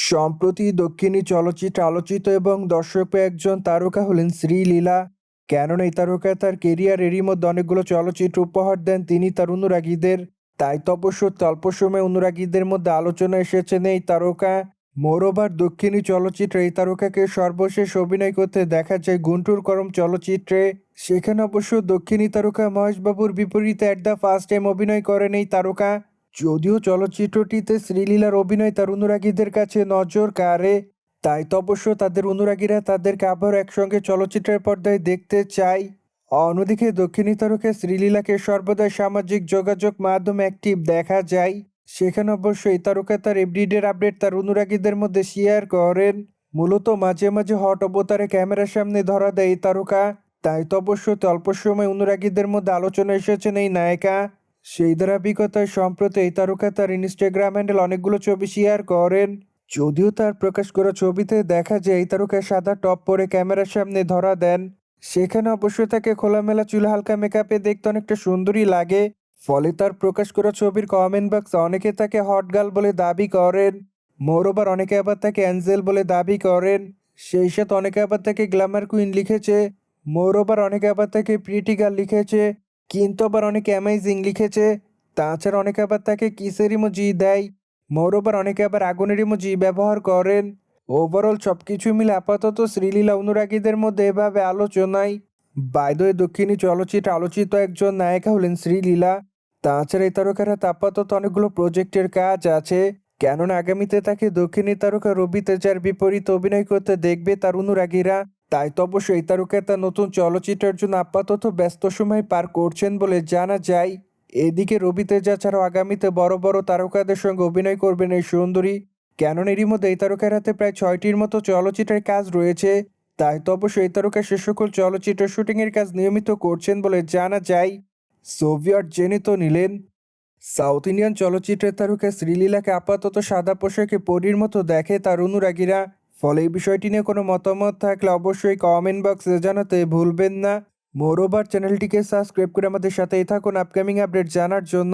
সম্প্রতি দক্ষিণী চলচ্চিত্রে আলোচিত এবং দর্শকপ্রিয় একজন তারকা হলেন শ্রীলীলা। কেননা এই তারকা তার কেরিয়ারেরই মধ্যে অনেকগুলো চলচ্চিত্র উপহার দেন তিনি তার অনুরাগীদের। তাই তো অবশ্য অল্প সময়ে অনুরাগীদের মধ্যে আলোচনা এসেছেন এই তারকা। মোরওভার দক্ষিণী চলচ্চিত্রে এই তারকাকে সর্বশেষ অভিনয় করতে দেখা যায় গুন্টুর করম চলচ্চিত্রে। সেখানে অবশ্য দক্ষিণী তারকা মহেশবাবুর বিপরীতে অ্যাট দ্য ফার্স্ট টাইম অভিনয় করেন এই তারকা। যদিও চলচ্চিত্রটিতে শ্রীলীলার অভিনয় তার অনুরাগীদের কাছে নজর কাড়ে, তাই তো অবশ্য তাদের অনুরাগীরা তাদেরকে আবার একসঙ্গে চলচ্চিত্রের পর্দায় দেখতে চায়। অন্যদিকে দক্ষিণী তারকা শ্রীলীলাকে সর্বদাই সামাজিক যোগাযোগ মাধ্যমে অ্যাক্টিভ দেখা যায়। সেখানে অবশ্য এই তারকা তার এভরিডের আপডেট তার অনুরাগীদের মধ্যে শেয়ার করেন। মূলত মাঝে মাঝে হট অবতারে ক্যামেরার সামনে ধরা দেয় এই তারকা। তাই তো অবশ্য অল্প সময় অনুরাগীদের মধ্যে আলোচনা এসেছেন এই নায়িকা। সেই ধারাবাহিকতায় সম্প্রতি এই তারকা তার ইনস্টাগ্রাম হ্যান্ডেল অনেকগুলো ছবি শেয়ার করেন। যদিও তার প্রকাশ করা ছবিতে দেখা যায় এই তারকা সাদা টপ পরে ক্যামেরার সামনে ধরা দেন। সেখানে অবশ্য তাকে খোলামেলা চুল হালকা মেকআপে দেখতে অনেকটা সুন্দরী লাগে। ফলে তার প্রকাশ করা ছবির কমেন্ট বক্সে অনেকে তাকে হট গার্ল বলে দাবি করেন। মোরওভার অনেকে আবার তাকে অ্যাঞ্জেল বলে দাবি করেন। সেই সাথে অনেকে আবার তাকে গ্ল্যামার কুইন লিখেছে। মোরওভার অনেকে আবার তাকে প্রিটি গার্ল লিখেছে। কিন্তু আবার অনেকে অ্যামেজিং লিখেছে। তাছাড়া অনেকে আবার তাকে কিসের ইমোজি দেয়। মোরওভার অনেকে আবার আগুনের ইমোজি ব্যবহার করেন। ওভারঅল সবকিছু মিলে আপাতত শ্রীলীলা অনুরাগীদের মধ্যে এভাবে আলোচনায়। বাই দ্য ওয়ে দক্ষিণী চলচ্চিত্রে আলোচিত একজন নায়িকা হলেন শ্রীলীলা। তাছাড়া এই তারকার হাতে আপাতত অনেকগুলো প্রজেক্টের কাজ আছে। কেননা আগামীতে তাকে দক্ষিণী তারকা রবি তেজার বিপরীতে অভিনয় করতে দেখবে তার অনুরাগীরা। তাই তো অবশ্যই এই তারকা তার নতুন চলচ্চিত্রের জন্য আপাতত ব্যস্ত সময় পার করছেন বলে জানা যায়। এদিকে রবি তেজা ছাড়াও আগামীতে বড় বড় তারকাদের সঙ্গে অভিনয় করবেন এই সুন্দরী। কেননা এরই মধ্যে এই তারকার হাতে প্রায় 6টির মতো চলচ্চিত্রের কাজ রয়েছে। তাই তো অবশ্যই এই তারকা সে সকল চলচ্চিত্র শুটিংয়ের কাজ নিয়মিত করছেন বলে জানা যায়। সোভিয়েত জেনে তো নিলেন। সাউথ ইন্ডিয়ান চলচ্চিত্রের তারকা শ্রীলীলাকে আপাতত সাদা পোশাকে পরীর মতো দেখে তার অনুরাগীরা। ফলে এই বিষয়টি নিয়ে কোনো মতামত থাকলে অবশ্যই কমেন্ট বক্সে জানাতে ভুলবেন না। মোরওভার চ্যানেলটিকে সাবস্ক্রাইব করে আমাদের সাথেই থাকুন আপকামিং আপডেট জানার জন্য।